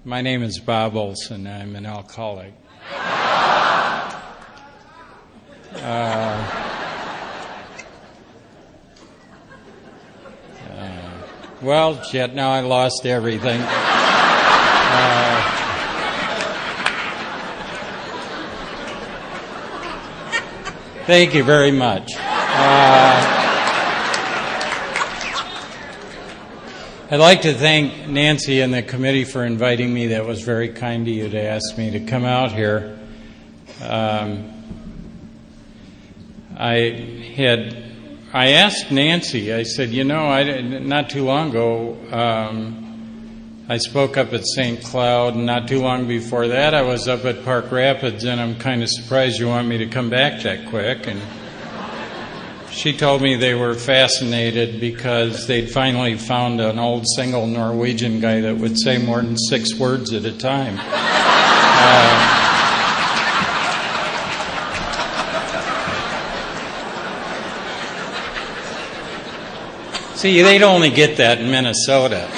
My name is Bob Olson. I'm an alcoholic. Well, shit, now I lost everything. Thank you very much. I'd like to thank Nancy and the committee for inviting me. That was very kind of you to ask me to come out here. I asked Nancy, I said, not too long ago, I spoke up at St. Cloud, and not too long before that I was up at Park Rapids, and I'm kind of surprised you want me to come back that quick. And she told me they were fascinated because they'd finally found an old single Norwegian guy that would say more than 6 words at a time. See, they'd only get that in Minnesota.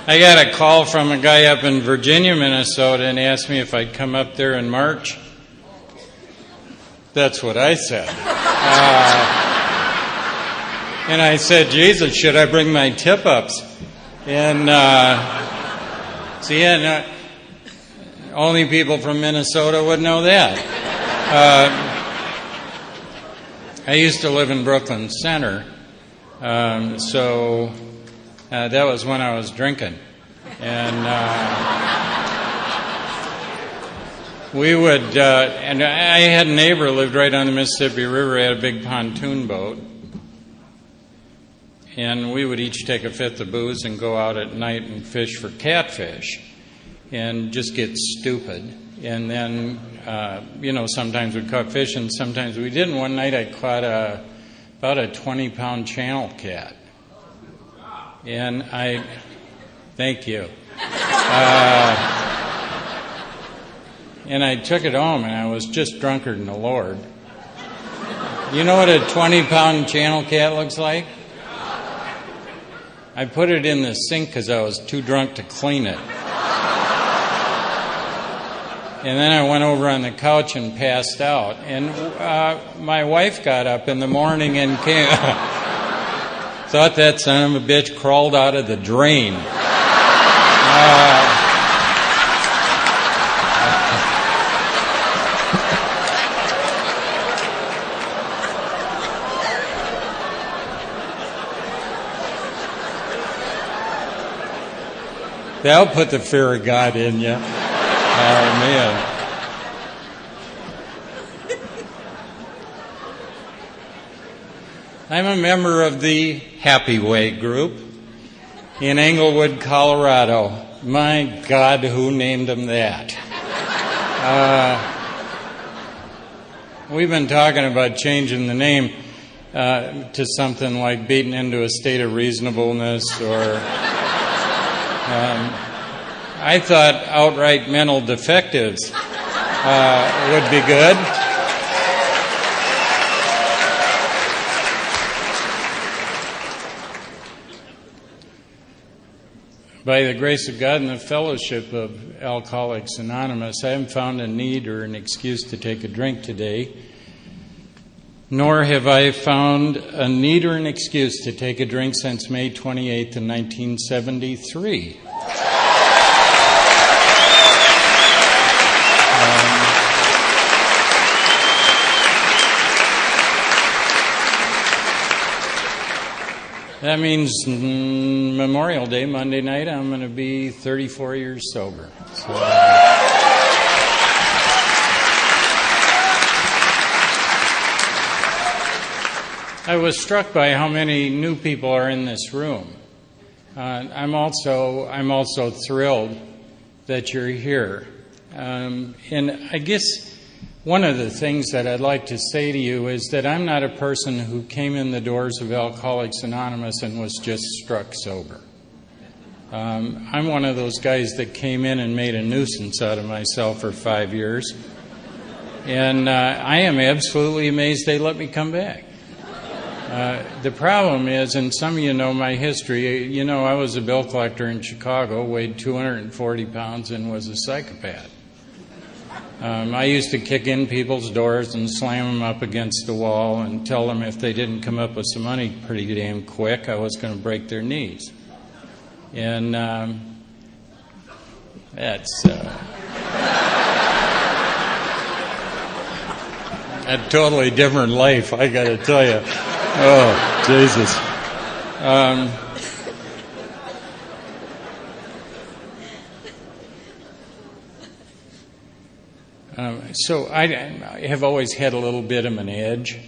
I got a call from a guy up in Virginia, Minnesota, and asked me if I'd come up there in March. That's what I said. And I said, Jesus, should I bring my tip-ups? And, only people from Minnesota would know that. I used to live in Brooklyn Center, so that was when I was drinking. And we would, and I had a neighbor who lived right on the Mississippi River, had a big pontoon boat. And we would each take a fifth of booze and go out at night and fish for catfish and just get stupid. And then, sometimes we'd caught fish and sometimes we didn't. One night I caught about a 20-pound channel cat. And thank you. And I took it home and I was just drunker than the Lord. You know what a 20-pound channel cat looks like? I put it in the sink because I was too drunk to clean it. And then I went over on the couch and passed out. And my wife got up in the morning and came. Thought that son of a bitch crawled out of the drain. That'll put the fear of God in you. Oh, man. I'm a member of the Happy Way group in Englewood, Colorado. My God, who named them that? We've been talking about changing the name to something like Beaten into a State of Reasonableness, or I thought outright mental defectives would be good. By the grace of God and the fellowship of Alcoholics Anonymous, I haven't found a need or an excuse to take a drink today, nor have I found a need or an excuse to take a drink since May 28th of 1973. That means Memorial Day, Monday night, I'm going to be 34 years sober. So, I was struck by how many new people are in this room. I'm also thrilled that you're here. And I guess one of the things that I'd like to say to you is that I'm not a person who came in the doors of Alcoholics Anonymous and was just struck sober. I'm one of those guys that came in and made a nuisance out of myself for 5 years. And I am absolutely amazed they let me come back. The problem is, and some of you know my history, you know I was a bill collector in Chicago, weighed 240 pounds, and was a psychopath. I used to kick in people's doors and slam them up against the wall and tell them if they didn't come up with some money pretty damn quick, I was going to break their knees. And that's a totally different life, I got to tell you. Oh, Jesus. So I have always had a little bit of an edge.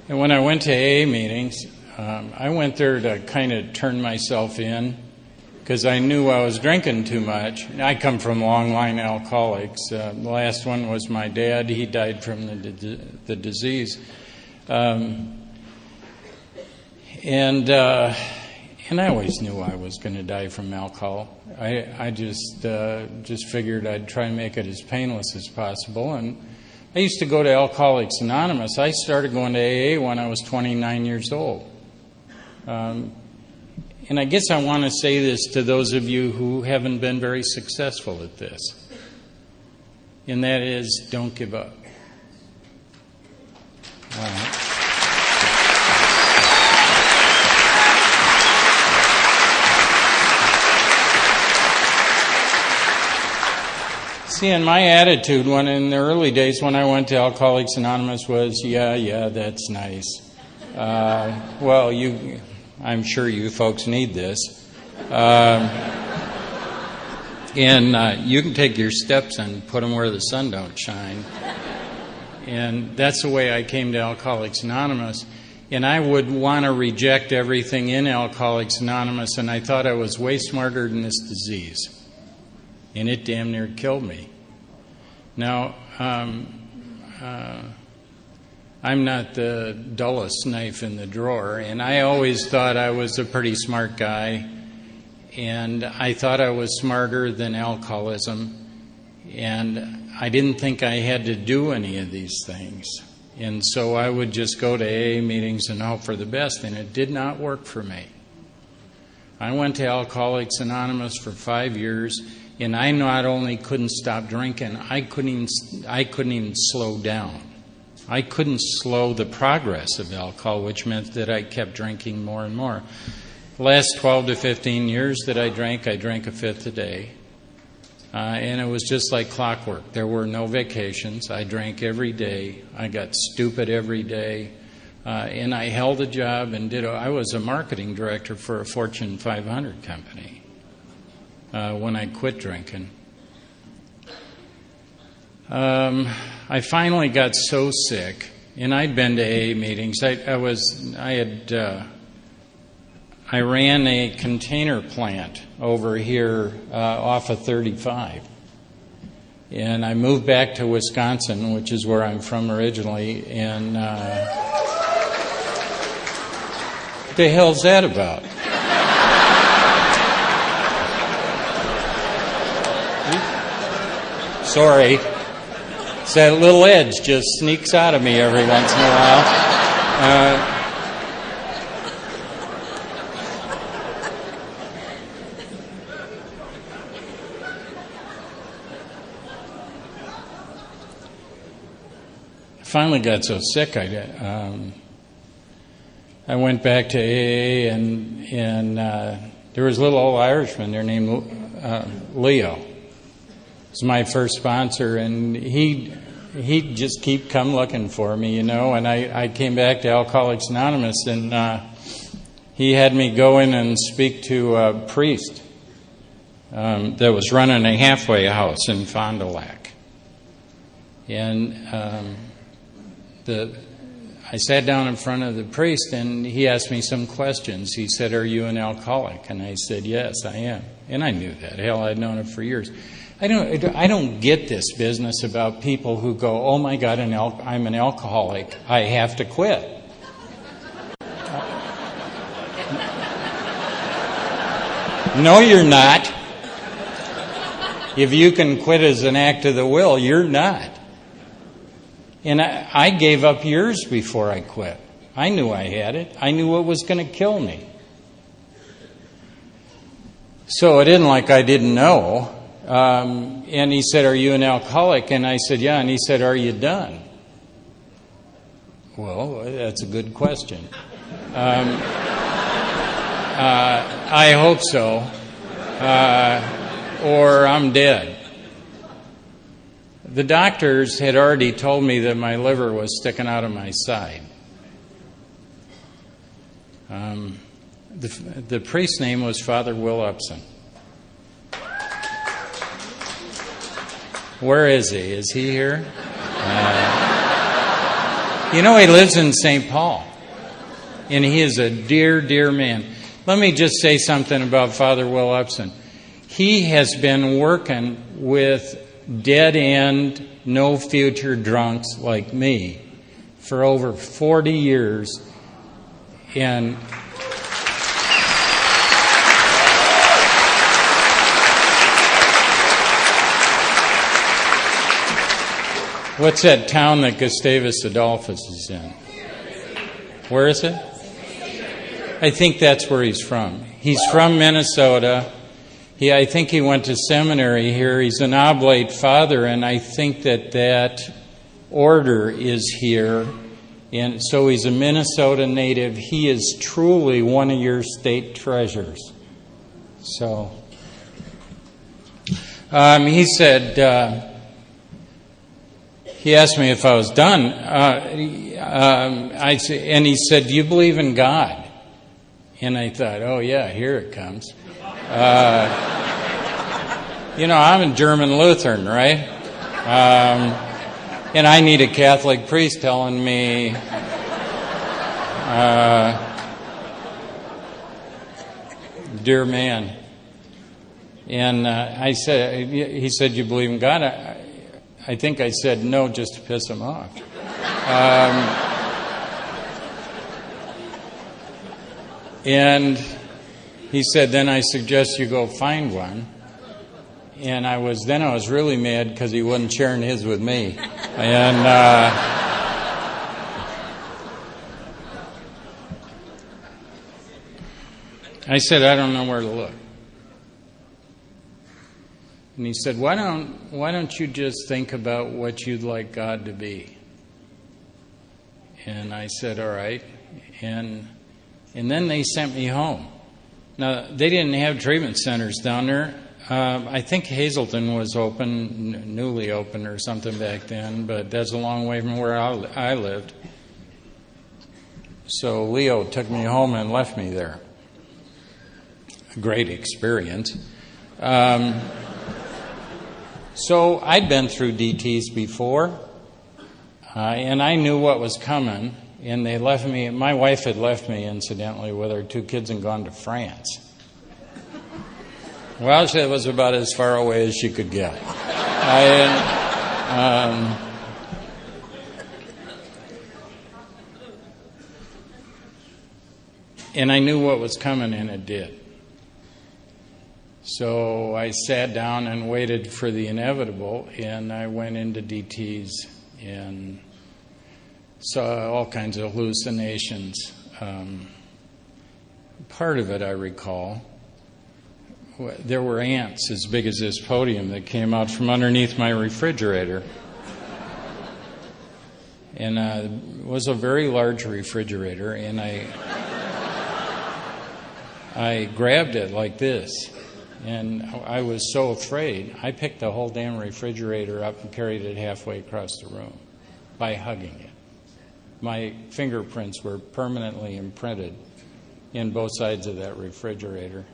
And when I went to AA meetings, I went there to kind of turn myself in because I knew I was drinking too much. I come from long-line alcoholics. The last one was my dad. He died from the disease. And I always knew I was going to die from alcohol. I just figured I'd try and make it as painless as possible. And I used to go to Alcoholics Anonymous. I started going to AA when I was 29 years old. And I guess I want to say this to those of you who haven't been very successful at this. And that is, don't give up. See, and my attitude in the early days when I went to Alcoholics Anonymous was, yeah, that's nice. Well, I'm sure you folks need this. And you can take your steps and put them where the sun don't shine. And that's the way I came to Alcoholics Anonymous. And I would want to reject everything in Alcoholics Anonymous, and I thought I was way smarter than this disease. And it damn near killed me. Now, I'm not the dullest knife in the drawer, and I always thought I was a pretty smart guy, and I thought I was smarter than alcoholism, and I didn't think I had to do any of these things. And so I would just go to AA meetings and hope for the best, and it did not work for me. I went to Alcoholics Anonymous for 5 years, and I not only couldn't stop drinking, I couldn't even slow down. I couldn't slow the progress of alcohol, which meant that I kept drinking more and more. The last 12 to 15 years that I drank a fifth a day. And it was just like clockwork. There were no vacations. I drank every day. I got stupid every day. And I held a job and I was a marketing director for a Fortune 500 company when I quit drinking. I finally got so sick, and I'd been to AA meetings. I ran a container plant over here off of 35, and I moved back to Wisconsin, which is where I'm from originally. And what the hell's that about? Sorry. It's that little edge just sneaks out of me every once in a while. I finally got so sick I went back to AA, and there was a little old Irishman there named Leo. Was my first sponsor, and he'd just keep come looking for me, and I came back to Alcoholics Anonymous, and he had me go in and speak to a priest that was running a halfway house in Fond du Lac. And I sat down in front of the priest, and he asked me some questions. He said, "Are you an alcoholic?" And I said, "Yes, I am." And I knew that. Hell, I'd known it for years. I don't get this business about people who go, "Oh my God, I'm an alcoholic. I have to quit." No, you're not. If you can quit as an act of the will, you're not. And I gave up years before I quit. I knew I had it. I knew it was going to kill me. So it isn't like I didn't know. And he said, "Are you an alcoholic?" And I said, "Yeah." And he said, "Are you done?" Well, that's a good question. I hope so. Or I'm dead. The doctors had already told me that my liver was sticking out of my side. The priest's name was Father Will Upson. Where is he? Is he here? He lives in St. Paul. And he is a dear, dear man. Let me just say something about Father Will Upson. He has been working with dead-end, no-future drunks like me for over 40 years. And what's that town that Gustavus Adolphus is in? Where is it? I think that's where he's from. He's from Minnesota. I think he went to seminary here. He's an oblate father, and I think that order is here. And so he's a Minnesota native. He is truly one of your state treasures. So he said... He asked me if I was done. And he said, "Do you believe in God?" And I thought, "Oh yeah, here it comes." I'm a German Lutheran, right? And I need a Catholic priest telling me, "Dear man." And he said, "You believe in God?" I think I said no just to piss him off. And he said, "Then I suggest you go find one." And I was really mad because he wasn't sharing his with me. And I said, "I don't know where to look." And he said, why don't you just think about what you'd like God to be?" And I said, "All right." And then they sent me home. Now, they didn't have treatment centers down there. I think Hazleton was open, newly open or something back then, but that's a long way from where I lived. So Leo took me home and left me there. A great experience. So I'd been through DTs before, and I knew what was coming, and they left me. My wife had left me, incidentally, with her 2 kids and gone to France. Well, it was about as far away as she could get. And I knew what was coming, and it did. So I sat down and waited for the inevitable, and I went into DTs and saw all kinds of hallucinations. Part of it I recall. There were ants as big as this podium that came out from underneath my refrigerator. And it was a very large refrigerator, and I grabbed it like this. And I was so afraid, I picked the whole damn refrigerator up and carried it halfway across the room by hugging it. My fingerprints were permanently imprinted in both sides of that refrigerator.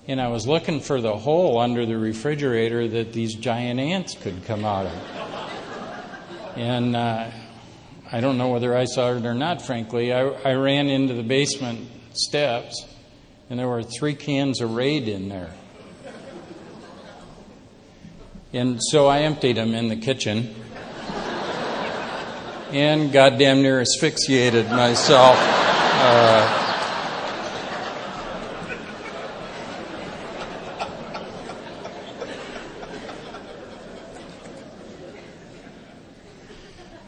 And I was looking for the hole under the refrigerator that these giant ants could come out of. And I don't know whether I saw it or not, frankly. I ran into the basement steps, and there were 3 cans of Raid in there. And so I emptied them in the kitchen and goddamn near asphyxiated myself.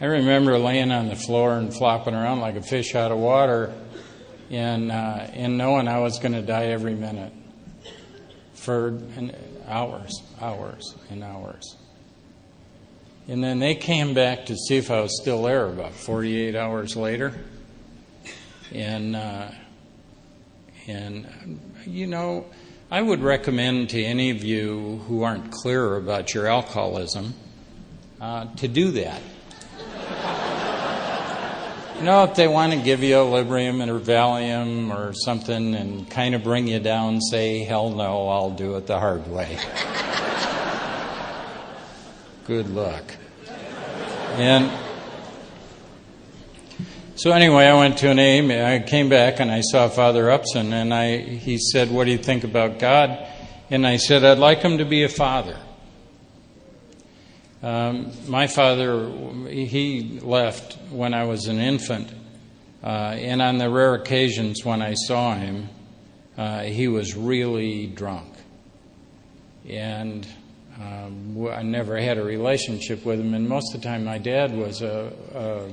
I remember laying on the floor and flopping around like a fish out of water and knowing I was going to die every minute for hours and hours. And then they came back to see if I was still there about 48 hours later. And you know, I would recommend to any of you who aren't clear about your alcoholism to do that. You know, if they want to give you a Librium or Valium or something and kind of bring you down, say, hell no, I'll do it the hard way. Good luck. And so anyway, I went to an AA meeting. I came back and I saw Father Upson, and he said, what do you think about God? And I said, I'd like him to be a father. My father, he left when I was an infant, and on the rare occasions when I saw him, he was really drunk. And I never had a relationship with him, and most of the time my dad was a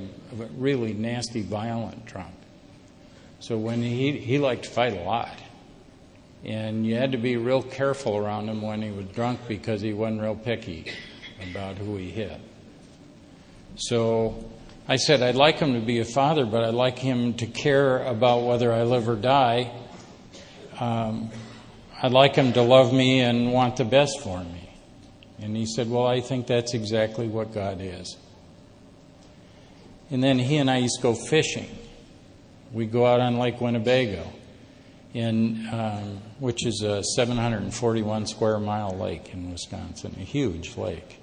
really nasty, violent drunk. So when he liked to fight a lot, and you had to be real careful around him when he was drunk because he wasn't real picky about who he hit. So I said, I'd like him to be a father, but I'd like him to care about whether I live or die. I'd like him to love me and want the best for me. And he said, well, I think that's exactly what God is. And then he and I used to go fishing. We'd go out on Lake Winnebago, which is a 741 square mile lake in Wisconsin, a huge lake.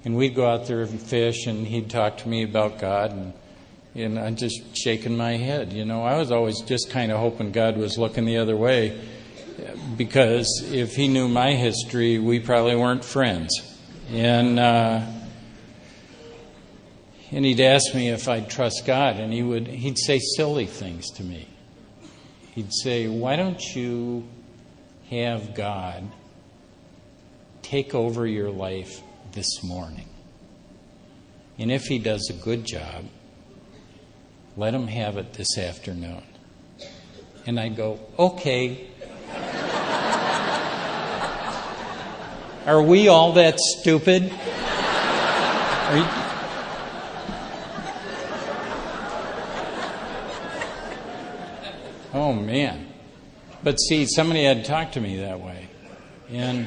And we'd go out there and fish, and he'd talk to me about God, and I'm just shaking my head. You know, I was always just kind of hoping God was looking the other way, because if he knew my history, we probably weren't friends. And he'd ask me if I'd trust God, and he'd say silly things to me. He'd say, why don't you have God take over your life this morning? And if he does a good job, let him have it this afternoon. And I'd go, okay. Are we all that stupid? Oh, man. But see, somebody had talked to me that way. And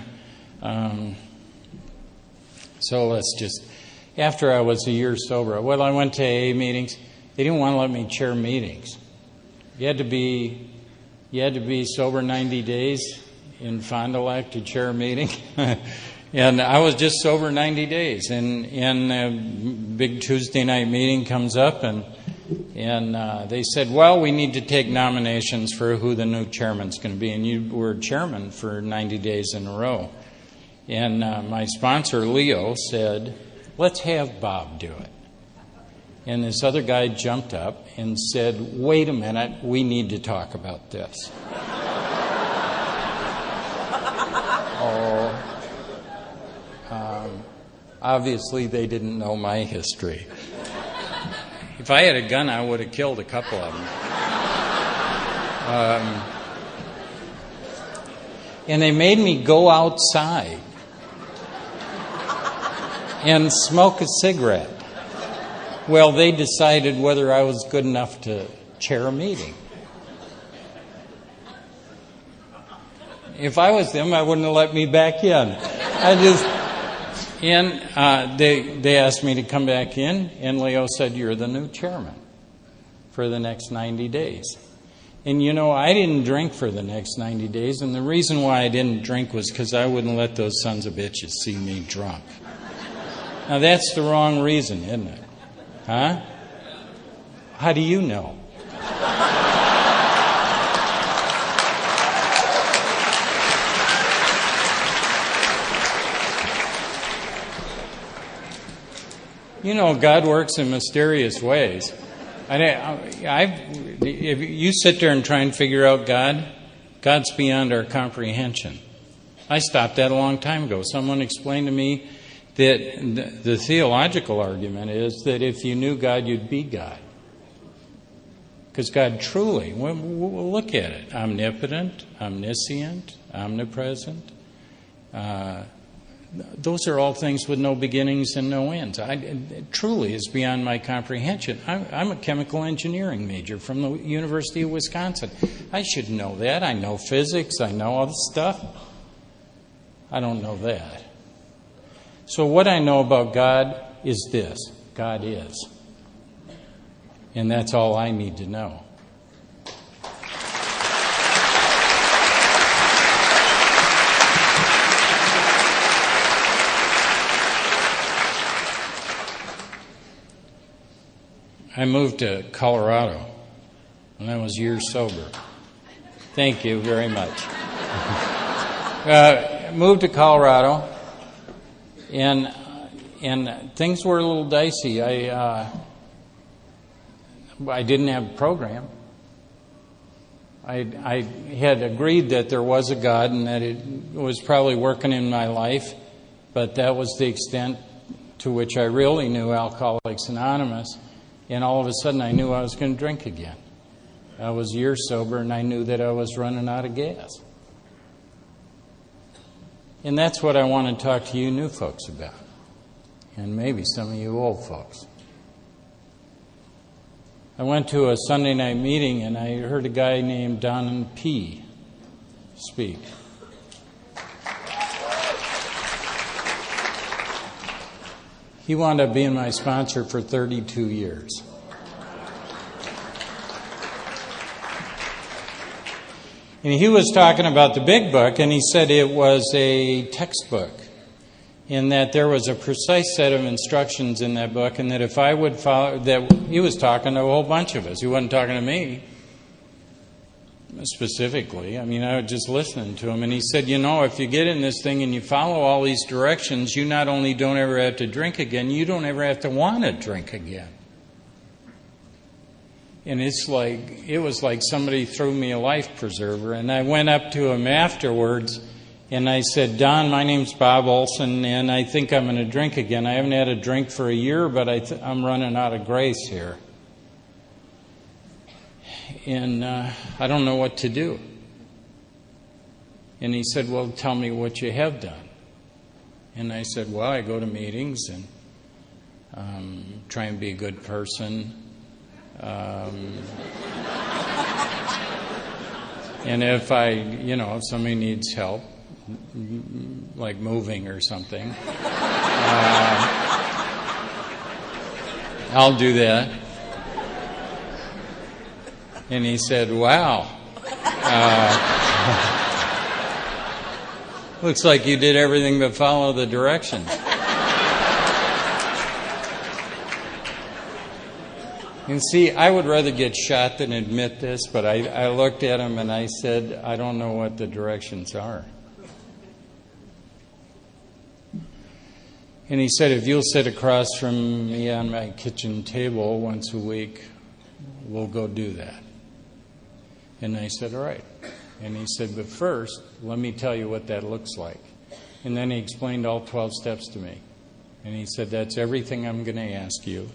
so let's just, after I was a year sober, I went to AA meetings. They didn't want to let me chair meetings. You had to be sober 90 days in Fond du Lac to chair a meeting. And I was just sober 90 days. And a big Tuesday night meeting comes up, and they said, well, we need to take nominations for who the new chairman's going to be. And you were chairman for 90 days in a row. And my sponsor, Leo, said, let's have Bob do it. And this other guy jumped up and said, wait a minute, we need to talk about this. Obviously they didn't know my history. If I had a gun, I would have killed a couple of them. And they made me go outside and smoke a cigarette. Well, they decided whether I was good enough to chair a meeting. If I was them, I wouldn't have let me back in. They asked me to come back in, and Leo said, you're the new chairman for the next 90 days. And you know, I didn't drink for the next 90 days, and the reason why I didn't drink was because I wouldn't let those sons of bitches see me drunk. Now, that's the wrong reason, isn't it? Huh? How do you know? You know, God works in mysterious ways. If you sit there and try and figure out God, God's beyond our comprehension. I stopped that a long time ago. Someone explained to me that the theological argument is that if you knew God, you'd be God. Because God truly, we'll look at it, omnipotent, omniscient, omnipresent. Those are all things with no beginnings and no ends. It truly is beyond my comprehension. I'm a chemical engineering major from the University of Wisconsin. I should know that. I know physics. I know all this stuff. I don't know that. So what I know about God is this. God is. And that's all I need to know. I moved to Colorado when I was years sober. Thank you very much. Moved to Colorado, and things were a little dicey. I didn't have a program. I had agreed that there was a God and that it was probably working in my life, but that was the extent to which I really knew Alcoholics Anonymous. And all of a sudden I knew I was going to drink again. I was years sober and I knew that I was running out of gas. And that's what I want to talk to you new folks about. And maybe some of you old folks. I went to a Sunday night meeting and I heard a guy named Don P. speak. He wound up being my sponsor for 32 years. And he was talking about the big book, and he said it was a textbook, and that there was a precise set of instructions in that book, and that if I would follow, that he was talking to a whole bunch of us. He wasn't talking to me specifically. I mean, I was just listening to him, and he said, you know, if you get in this thing and you follow all these directions, you not only don't ever have to drink again, you don't ever have to want to drink again. And it was like somebody threw me a life preserver. And I went up to him afterwards and I said, Don, my name's Bob Olson, and I think I'm going to drink again. I haven't had a drink for a year, but I'm running out of grace here. And I don't know what to do. And he said, well, tell me what you have done. And I said, well, I go to meetings and try and be a good person. And if if somebody needs help, like moving or something, I'll do that. And he said, wow, looks like you did everything but follow the directions. And see, I would rather get shot than admit this, but I looked at him and I said, I don't know what the directions are. And he said, if you'll sit across from me on my kitchen table once a week, we'll go do that. And I said, all right. And he said, but first, let me tell you what that looks like. And then he explained all 12 steps to me. And he said, that's everything I'm going to ask you.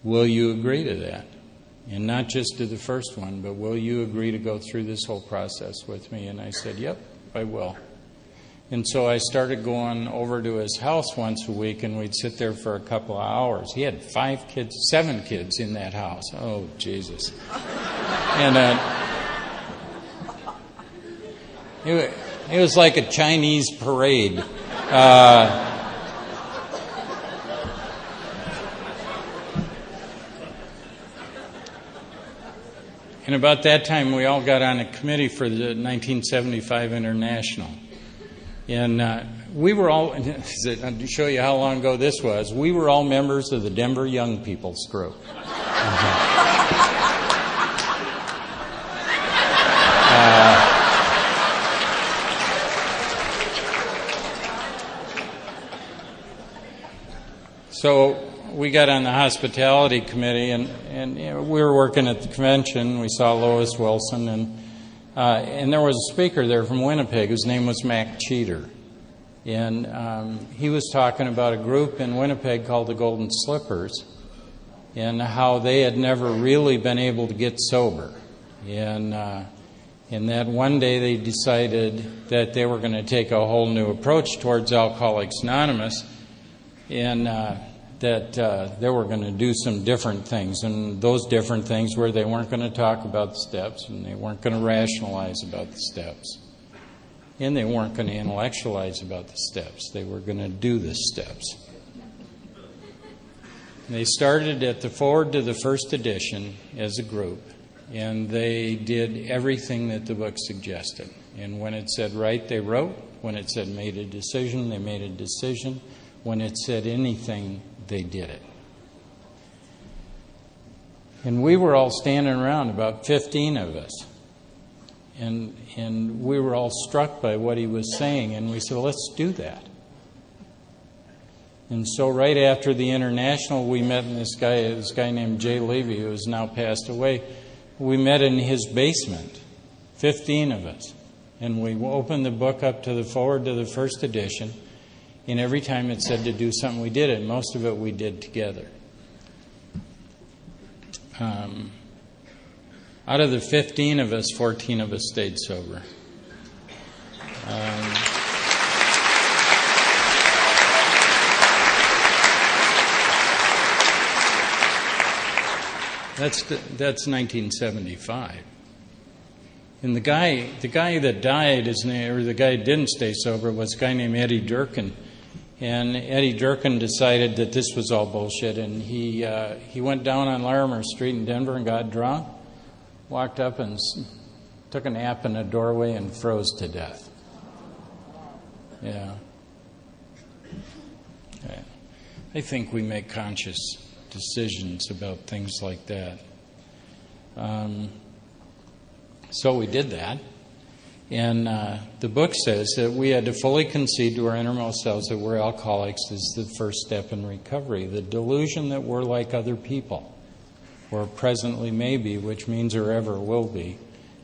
Will you agree to that? And not just to the first one, but will you agree to go through this whole process with me? And I said, yep, I will. And so I started going over to his house once a week, and we'd sit there for a couple of hours. He had 7 kids in that house. Oh, Jesus. And it was like a Chinese parade. And about that time, we all got on a committee for the 1975 International. And we were all, to show you how long ago this was, we were all members of the Denver Young People's Group. So we got on the hospitality committee, and we were working at the convention. We saw Lois Wilson, and there was a speaker there from Winnipeg whose name was Mac Cheater. And he was talking about a group in Winnipeg called the Golden Slippers, and how they had never really been able to get sober. And that one day they decided that they were going to take a whole new approach towards Alcoholics Anonymous, and that they were going to do some different things. And those different things were they weren't going to talk about the steps, and they weren't going to rationalize about the steps, and they weren't going to intellectualize about the steps. They were going to do the steps. They started at the forward to the first edition as a group, and they did everything that the book suggested. And when it said write, they wrote. When it said made a decision, they made a decision. When it said anything, they did it. And we were all standing around, about 15 of us. And we were all struck by what he was saying, and we said, well, let's do that. And so right after the International, we met this guy named Jay Levy, who has now passed away. We met in his basement, 15 of us. And we opened the book up to the forward to the first edition. And every time it said to do something, we did it. Most of it we did together. Out of the 15 of us, 14 of us stayed sober. That's 1975. And the guy that died, or the guy who didn't stay sober, was a guy named Eddie Durkin. And Eddie Durkin decided that this was all bullshit, and he went down on Larimer Street in Denver and got drunk, walked up and took a nap in a doorway and froze to death. Yeah. I think we make conscious decisions about things like that. So we did that. And the book says that we had to fully concede to our innermost selves that we're alcoholics is the first step in recovery. The delusion that we're like other people, or presently may be, which means or ever will be,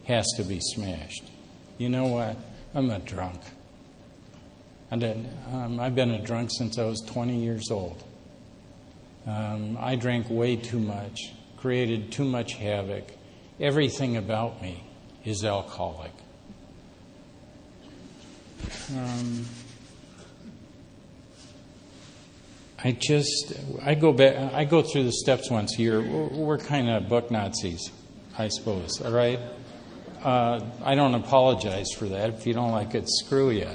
has to be smashed. You know what? I'm a drunk. I've been a drunk since I was 20 years old. I drank way too much, created too much havoc. Everything about me is alcoholic. I go through the steps once a year. We're kind of book Nazis, I suppose, all right? I don't apologize for that. If you don't like it, screw you.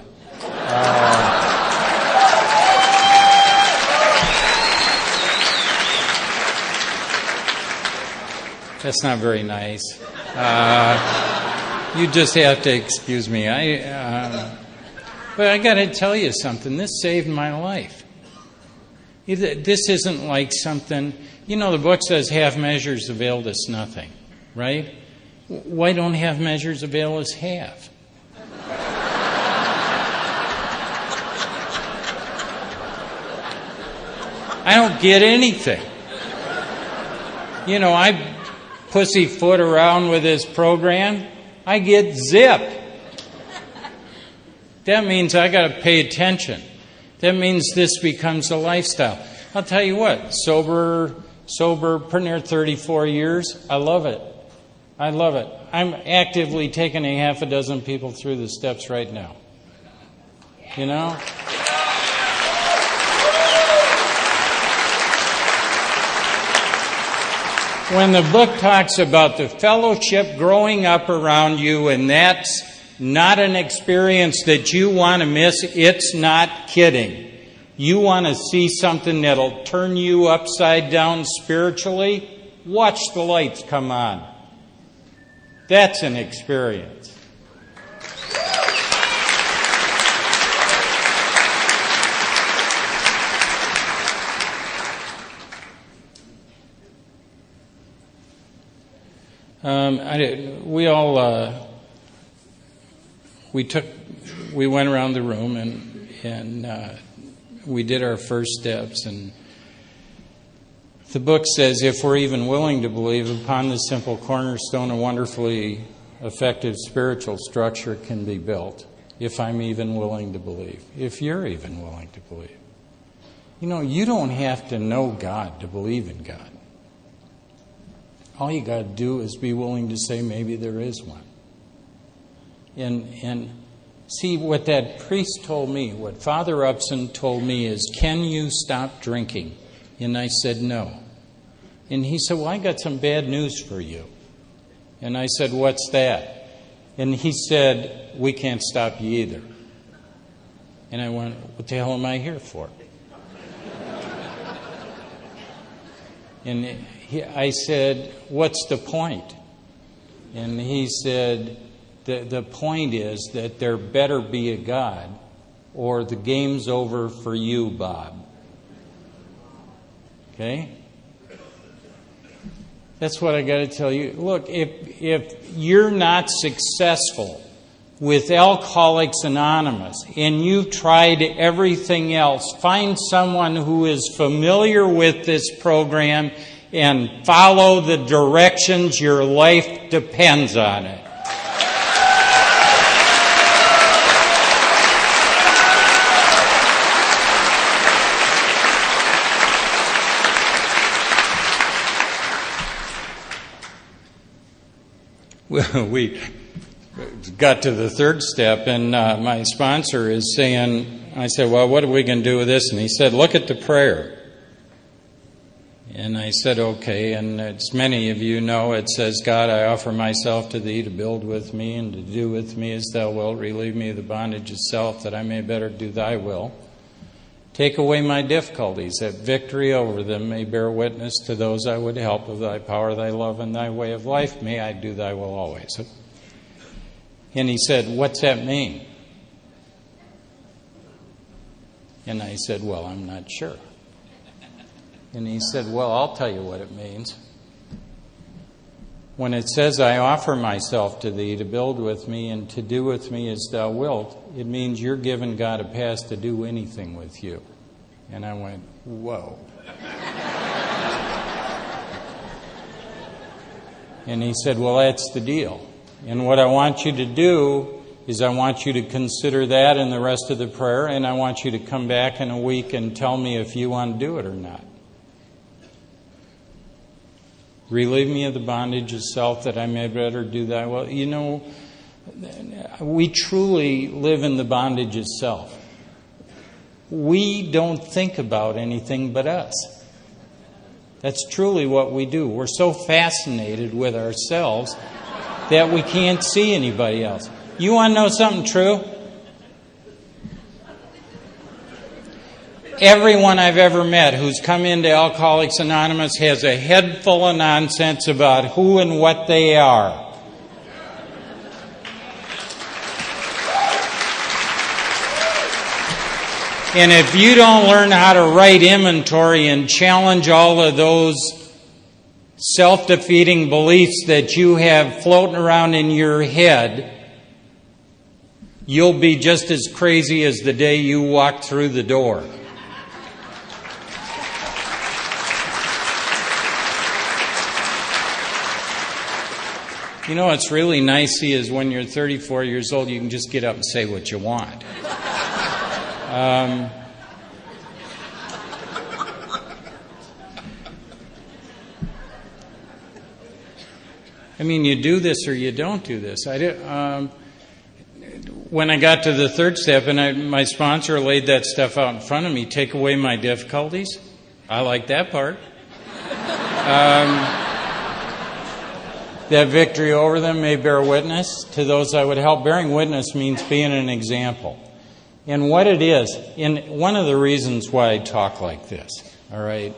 That's not very nice. You just have to excuse me. But I got to tell you something. This saved my life. This isn't like something... You know, the book says half measures availed us nothing, right? Why don't half measures avail us half? I don't get anything. You know, I pussyfoot around with this program, I get zip. That means I got to pay attention. That means this becomes a lifestyle. I'll tell you what, sober, pretty near 34 years, I love it. I love it. I'm actively taking a half a dozen people through the steps right now. You know? When the book talks about the fellowship growing up around you, and that's not an experience that you want to miss, it's not kidding. You want to see something that'll turn you upside down spiritually? Watch the lights come on. That's an experience. We went around the room and we did our first steps, and the book says if we're even willing to believe, upon this simple cornerstone a wonderfully effective spiritual structure can be built. if I'm even willing to believe, if you're even willing to believe. You know, you don't have to know God to believe in God. All you got to do is be willing to say maybe there is one. And see, what that priest told me, what Father Upson told me is, can you stop drinking? And I said, no. And he said, well, I got some bad news for you. And I said, what's that? And he said, we can't stop you either. And I went, what the hell am I here for? And I said, what's the point? And he said, the point is that there better be a God, or the game's over for you, Bob. Okay? That's what I got to tell you. Look, if you're not successful with Alcoholics Anonymous and you've tried everything else, find someone who is familiar with this program and follow the directions. Your life depends on it. We got to the third step, and my sponsor is saying, I said, well, what are we going to do with this? And he said, look at the prayer. And I said, okay, and as many of you know, it says, God, I offer myself to thee to build with me and to do with me as thou wilt. Relieve me of the bondage of self, that I may better do thy will. Take away my difficulties, that victory over them may bear witness to those I would help. Of thy power, thy love, and thy way of life, may I do thy will always. And he said, what's that mean? And I said, well, I'm not sure. And he said, well, I'll tell you what it means. When it says, I offer myself to thee to build with me and to do with me as thou wilt, it means you're giving God a pass to do anything with you. And I went, whoa. And he said, well, that's the deal. And what I want you to do is I want you to consider that in the rest of the prayer, and I want you to come back in a week and tell me if you want to do it or not. Relieve me of the bondage of self, that I may better do thy will. You know, we truly live in the bondage of self. We don't think about anything but us. That's truly what we do. We're so fascinated with ourselves that we can't see anybody else. You want to know something true? Everyone I've ever met who's come into Alcoholics Anonymous has a head full of nonsense about who and what they are. And if you don't learn how to write inventory and challenge all of those self-defeating beliefs that you have floating around in your head, you'll be just as crazy as the day you walked through the door. You know what's really nice is when you're 34 years old, you can just get up and say what you want. I mean, you do this or you don't do this. When I got to the third step, and my sponsor laid that stuff out in front of me, take away my difficulties. I like that part. That victory over them may bear witness to those I would help. Bearing witness means being an example. And what it is, and one of the reasons why I talk like this, all right,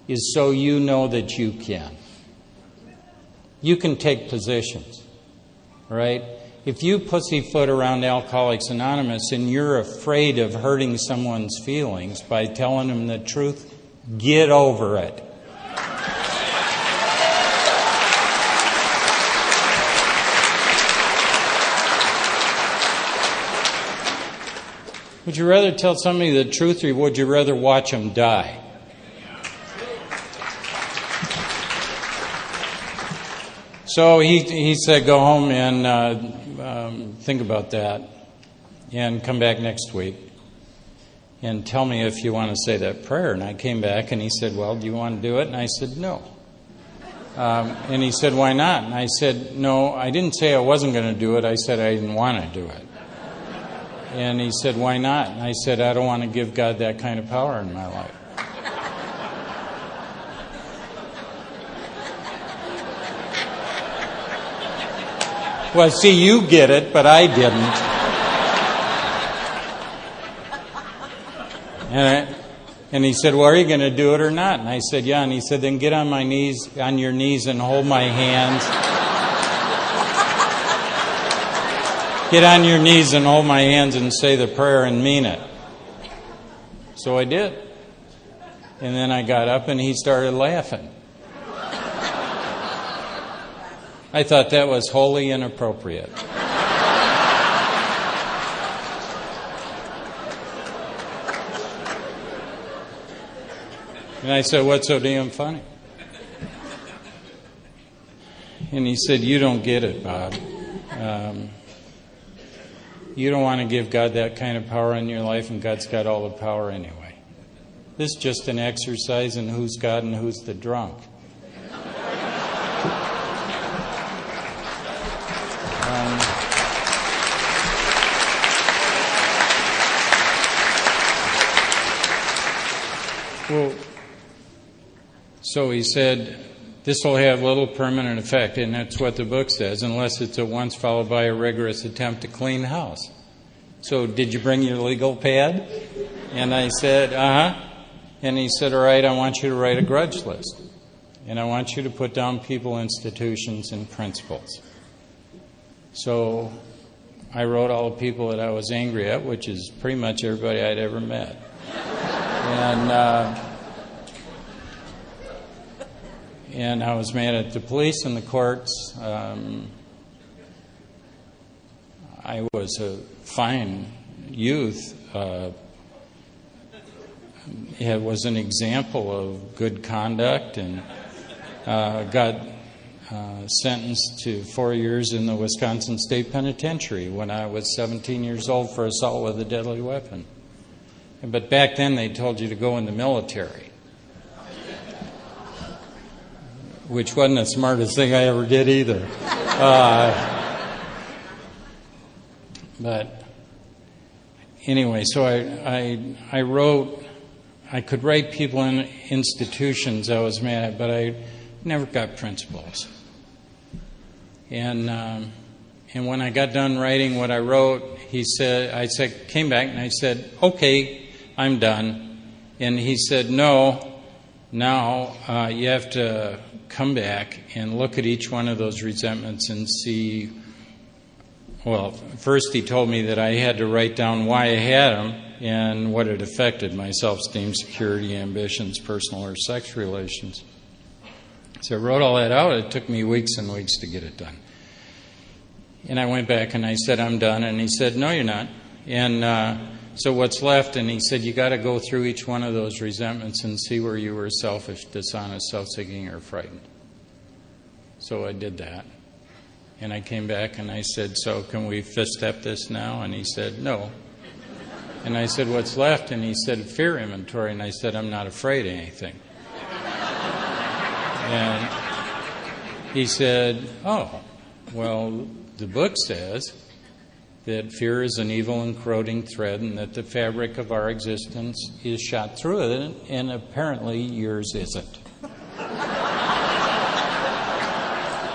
is so you know that you can. You can take positions, all right? If you pussyfoot around Alcoholics Anonymous and you're afraid of hurting someone's feelings by telling them the truth, get over it. Would you rather tell somebody the truth, or would you rather watch them die? So he said, go home and think about that. and come back next week and tell me if you want to say that prayer. And I came back, and he said, well, do you want to do it? And I said, no. And he said, why not? And I said, no, I didn't say I wasn't going to do it. I said I didn't want to do it. And he said, why not? And I said, I don't want to give God that kind of power in my life. Well, see, you get it, but I didn't. And he said, well, are you going to do it or not? And I said, yeah. And he said, then get on your knees and hold my hands. Get on your knees and hold my hands and say the prayer and mean it. So I did. And then I got up and he started laughing. I thought that was wholly inappropriate. And I said, what's so damn funny? And he said, you don't get it, Bob. You don't want to give God that kind of power in your life, and God's got all the power anyway. This is just an exercise in who's God and who's the drunk. Well, so he said, this will have little permanent effect, and that's what the book says, unless it's at once followed by a rigorous attempt to clean house. So did you bring your legal pad? And I said, uh-huh. And he said, all right, I want you to write a grudge list. And I want you to put down people, institutions, and principles. So I wrote all the people that I was angry at, which is pretty much everybody I'd ever met. And I was mad at the police and the courts. I was a fine youth. It was an example of good conduct, and got sentenced to 4 years in the Wisconsin State Penitentiary when I was 17 years old for assault with a deadly weapon. But back then they told you to go in the military, which wasn't the smartest thing I ever did either. But anyway, so I wrote, I could write people in institutions I was mad at, but I never got principles. And when I got done writing what I wrote, came back and I said, okay, I'm done. And he said, no, now you have to come back and look at each one of those resentments and see. Well, first he told me that I had to write down why I had them and what it affected: my self-esteem, security, ambitions, personal or sex relations. So I wrote all that out. It took me weeks and weeks to get it done. And I went back and I said, I'm done. And he said, no, you're not. And so what's left? And he said, you got to go through each one of those resentments and see where you were selfish, dishonest, self-seeking, or frightened. So I did that. And I came back and I said, so can we fifth step this now? And he said, no. And I said, what's left? And he said, fear inventory. And I said, I'm not afraid of anything. And he said, oh, well, the book says that fear is an evil and corroding thread and that the fabric of our existence is shot through it, and apparently yours isn't.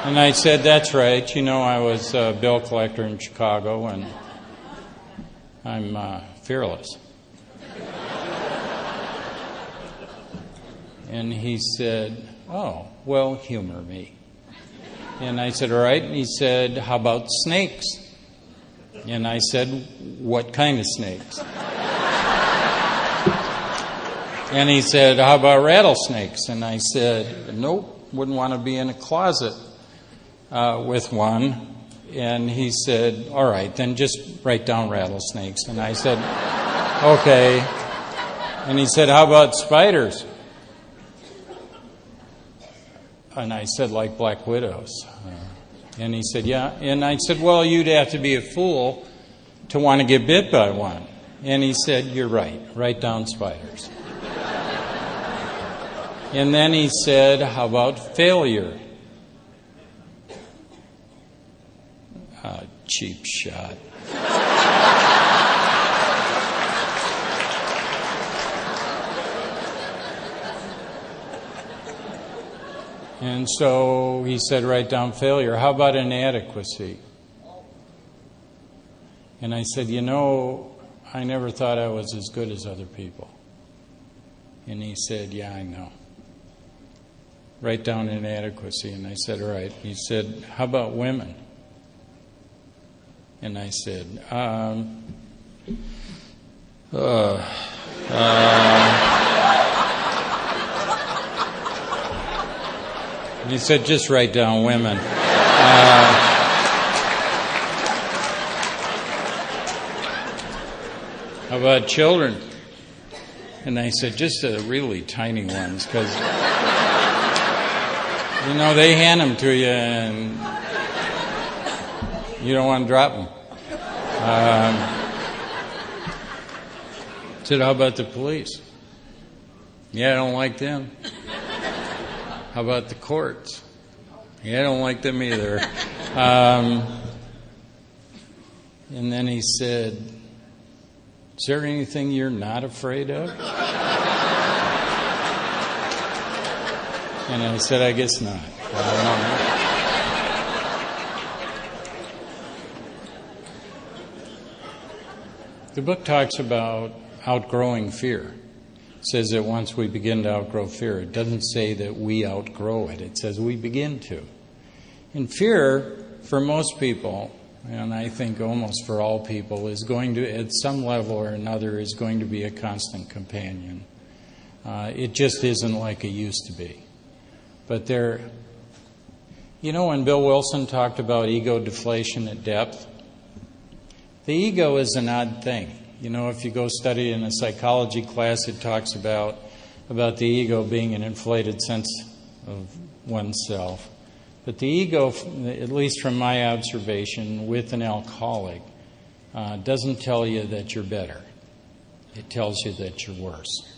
And I said, that's right. You know, I was a bill collector in Chicago, and I'm fearless. And he said, oh, well, humor me. And I said, all right. And he said, how about snakes? And I said, what kind of snakes? And he said, how about rattlesnakes? And I said, nope, wouldn't want to be in a closet with one. And he said, all right, then just write down rattlesnakes. And I said, okay. And he said, how about spiders? And I said, like black widows. And he said, yeah. And I said, well, you'd have to be a fool to want to get bit by one. And he said, you're right. Write down spiders. And then he said, how about failure? Cheap shot. And so he said, write down failure. How about inadequacy? And I said, I never thought I was as good as other people. And he said, yeah, I know. Write down inadequacy. And I said, all right. He said, how about women? And I said, he said, just write down women. How about children? And I said, just the really tiny ones, because, they hand them to you and you don't want to drop them. I said, how about the police? Yeah, I don't like them. How about the courts? Yeah, I don't like them either. And then he said, is there anything you're not afraid of? And I said, I guess not. The book talks about outgrowing fear. It says that once we begin to outgrow fear, it doesn't say that we outgrow it. It says we begin to. And fear, for most people, and I think almost for all people, is going to, at some level or another, is going to be a constant companion. It just isn't like it used to be. But when Bill Wilson talked about ego deflation at depth, the ego is an odd thing. If you go study in a psychology class, it talks about the ego being an inflated sense of oneself. But the ego, at least from my observation with an alcoholic, doesn't tell you that you're better. It tells you that you're worse.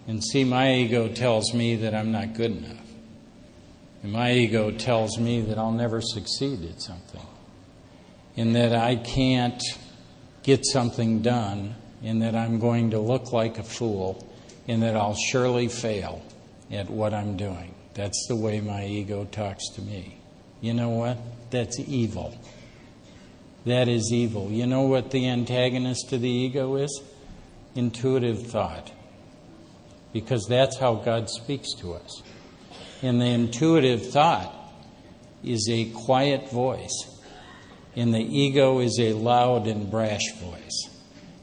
And see, my ego tells me that I'm not good enough. And my ego tells me that I'll never succeed at something. And that I can't get something done, and that I'm going to look like a fool, and that I'll surely fail at what I'm doing. That's the way my ego talks to me. You know what? That's evil. That is evil. You know what the antagonist to the ego is? Intuitive thought. Because that's how God speaks to us. And the intuitive thought is a quiet voice. And the ego is a loud and brash voice.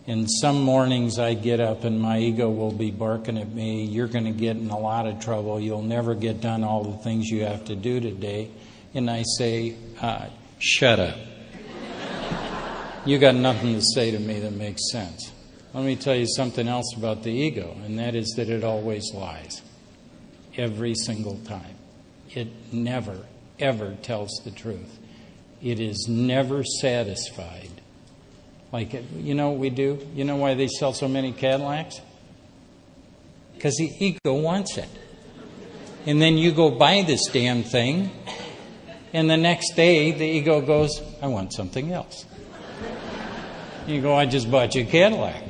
And some mornings I get up and my ego will be barking at me, you're going to get in a lot of trouble, you'll never get done all the things you have to do today. And I say, shut up. You got nothing to say to me that makes sense. Let me tell you something else about the ego, and that is that it always lies. Every single time. It never, ever tells the truth. It is never satisfied. Like, what we do? You know why they sell so many Cadillacs? Because the ego wants it. And then you go buy this damn thing, and the next day the ego goes, I want something else. You go, I just bought you a Cadillac.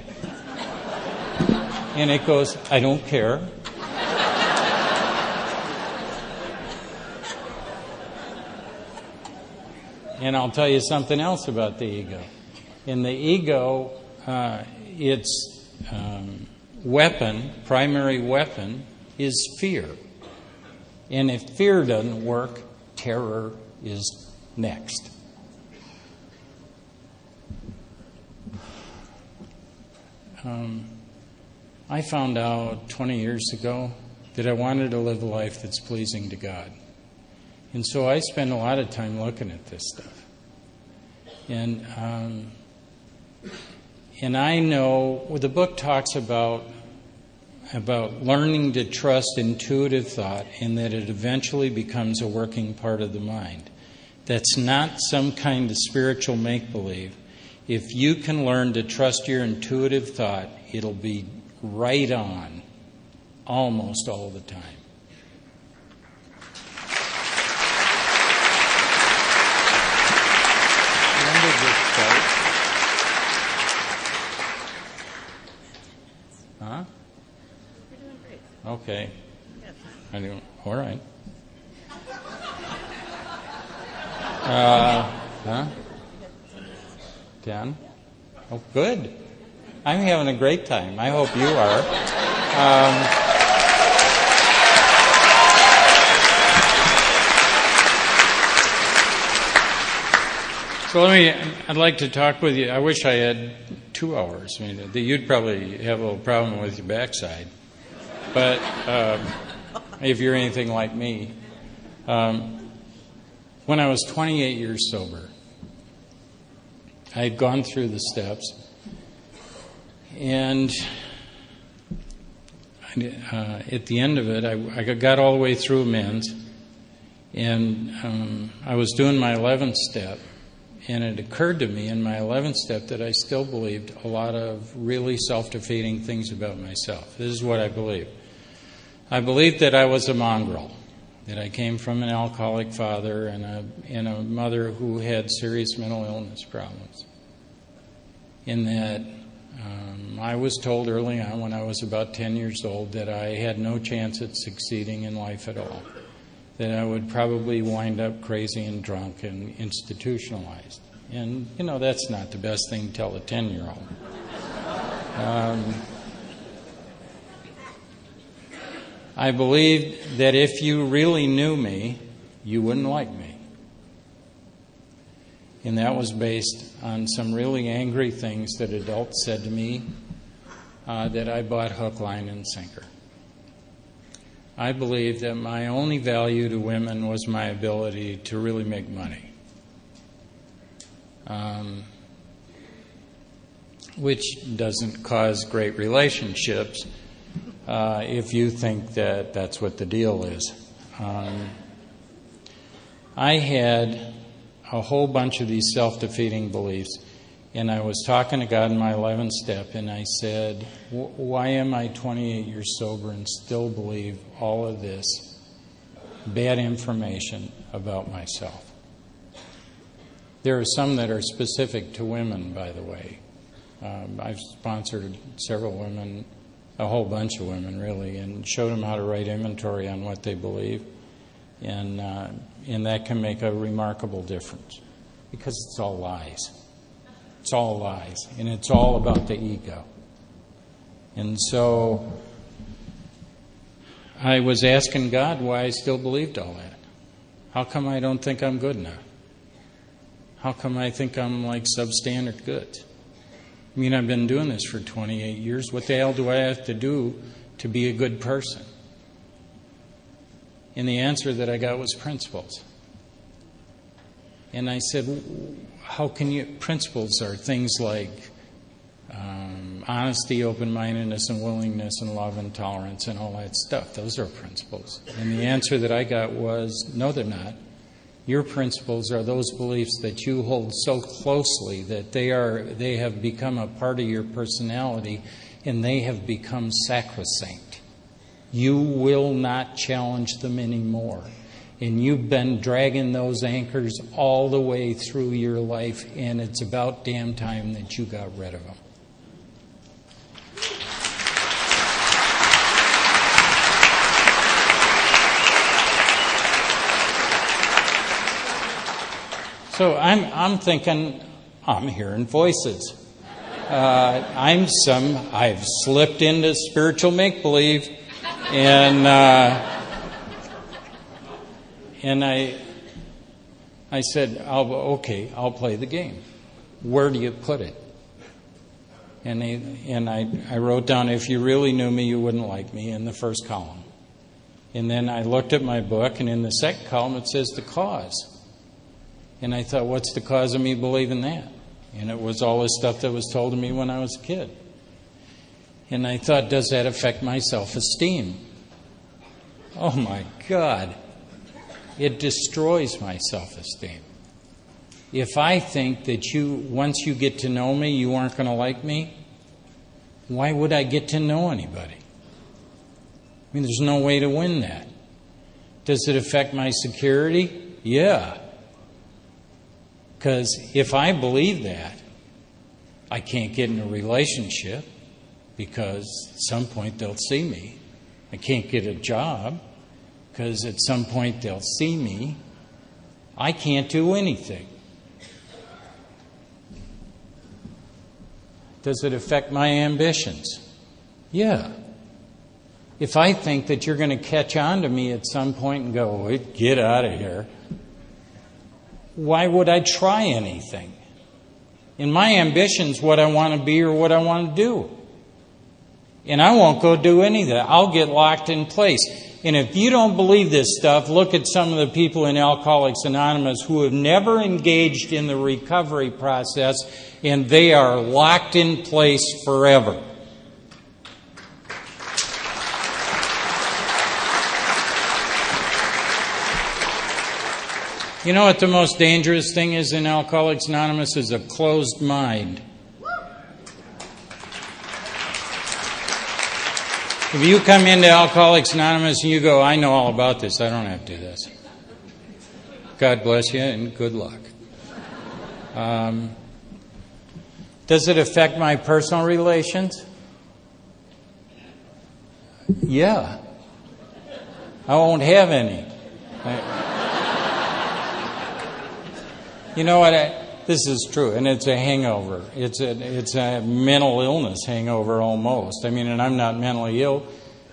And it goes, I don't care. And I'll tell you something else about the ego. In the ego, its primary weapon, is fear. And if fear doesn't work, terror is next. I found out 20 years ago that I wanted to live a life that's pleasing to God. And so I spend a lot of time looking at this stuff. And I know, the book talks about learning to trust intuitive thought and that it eventually becomes a working part of the mind. That's not some kind of spiritual make-believe. If you can learn to trust your intuitive thought, it'll be right on almost all the time. When did this start? Huh? You're doing great. Okay. Yes. I do. All right. Huh? 10? Oh, good. I'm having a great time. I hope you are. So I'd like to talk with you. I wish I had 2 hours. I mean, you'd probably have a little problem with your backside. But if you're anything like me, when I was 28 years sober, I had gone through the steps, and at the end of it, I got all the way through amends, and I was doing my 11th step, and it occurred to me in my 11th step that I still believed a lot of really self-defeating things about myself. This is what I believed. I believed that I was a mongrel, that I came from an alcoholic father and a mother who had serious mental illness problems. In that I was told early on when I was about 10 years old that I had no chance at succeeding in life at all, that I would probably wind up crazy and drunk and institutionalized. And, that's not the best thing to tell a 10-year-old. I believed that if you really knew me, you wouldn't like me. And that was based on some really angry things that adults said to me that I bought hook, line, and sinker. I believed that my only value to women was my ability to really make money, which doesn't cause great relationships if you think that that's what the deal is. I had a whole bunch of these self-defeating beliefs, and I was talking to God in my 11th step, and I said, why am I 28 years sober and still believe all of this bad information about myself? There are some that are specific to women, by the way. I've sponsored several women, a whole bunch of women, really, and showed them how to write inventory on what they believe. And that can make a remarkable difference because it's all lies. It's all lies, and it's all about the ego. And so I was asking God why I still believed all that. How come I don't think I'm good enough? How come I think I'm like substandard good? I mean, I've been doing this for 28 years. What the hell do I have to do to be a good person? And the answer that I got was principles. And I said, how can you... Principles are things like honesty, open-mindedness, and willingness, and love and tolerance, and all that stuff. Those are principles. And the answer that I got was, no, they're not. Your principles are those beliefs that you hold so closely that they have become a part of your personality, and they have become sacrosanct. You will not challenge them anymore. And you've been dragging those anchors all the way through your life, and it's about damn time that you got rid of them. So I'm thinking, I'm hearing voices. I've slipped into spiritual make-believe, and I said, I'll play the game. Where do you put it? And I wrote down, if you really knew me, you wouldn't like me, in the first column. And then I looked at my book, and in the second column it says the cause. And I thought, what's the cause of me believing that? And it was all this stuff that was told to me when I was a kid. And I thought, does that affect my self-esteem? Oh my God. It destroys my self-esteem. If I think that once you get to know me, you aren't going to like me, why would I get to know anybody? I mean, there's no way to win that. Does it affect my security? Yeah. Because if I believe that, I can't get in a relationship because at some point they'll see me. I can't get a job because at some point they'll see me. I can't do anything. Does it affect my ambitions? Yeah. If I think that you're going to catch on to me at some point and go, get out of here, why would I try anything? In my ambitions, what I want to be or what I want to do. And I won't go do any of that. I'll get locked in place. And if you don't believe this stuff, look at some of the people in Alcoholics Anonymous who have never engaged in the recovery process, and they are locked in place forever. You know what the most dangerous thing is in Alcoholics Anonymous is a closed mind. If you come into Alcoholics Anonymous and you go, I know all about this, I don't have to do this. God bless you and good luck. Does it affect my personal relations? Yeah. I won't have any. You know what? This is true, and it's a hangover. It's a mental illness hangover almost. I mean, and I'm not mentally ill,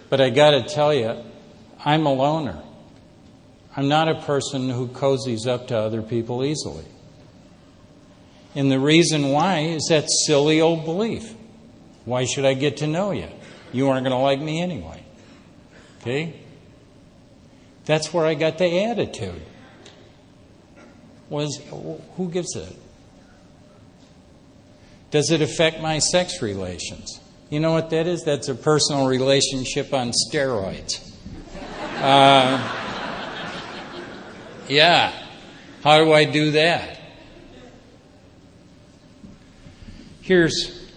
but I got to tell you, I'm a loner. I'm not a person who cozies up to other people easily. And the reason why is that silly old belief. Why should I get to know you? You aren't going to like me anyway. Okay? That's where I got the attitude. Who gives it? Does it affect my sex relations? You know what that is? That's a personal relationship on steroids. Yeah. How do I do that? Here's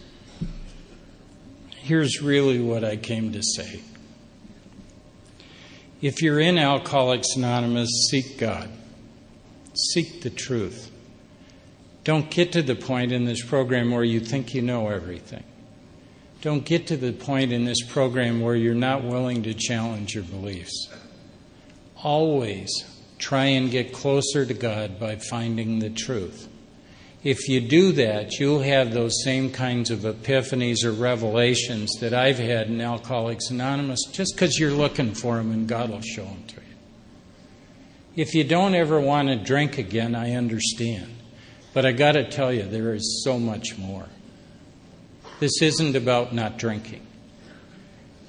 really what I came to say. If you're in Alcoholics Anonymous, seek God. Seek the truth. Don't get to the point in this program where you think you know everything. Don't get to the point in this program where you're not willing to challenge your beliefs. Always try and get closer to God by finding the truth. If you do that, you'll have those same kinds of epiphanies or revelations that I've had in Alcoholics Anonymous just because you're looking for them and God will show them to you. If you don't ever want to drink again, I understand. But I got to tell you, there is so much more. This isn't about not drinking.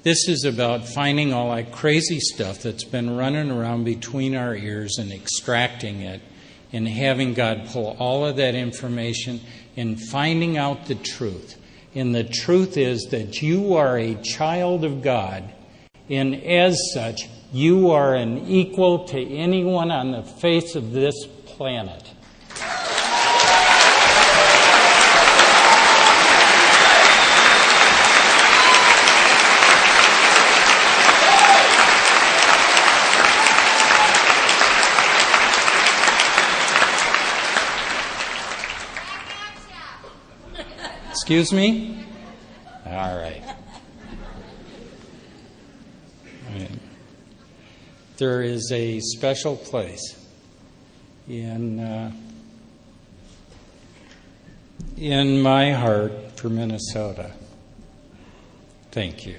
This is about finding all that crazy stuff that's been running around between our ears and extracting it and having God pull all of that information and finding out the truth. And the truth is that you are a child of God, and as such, you are an equal to anyone on the face of this planet. Excuse me? All right. There is a special place in my heart for Minnesota. Thank you.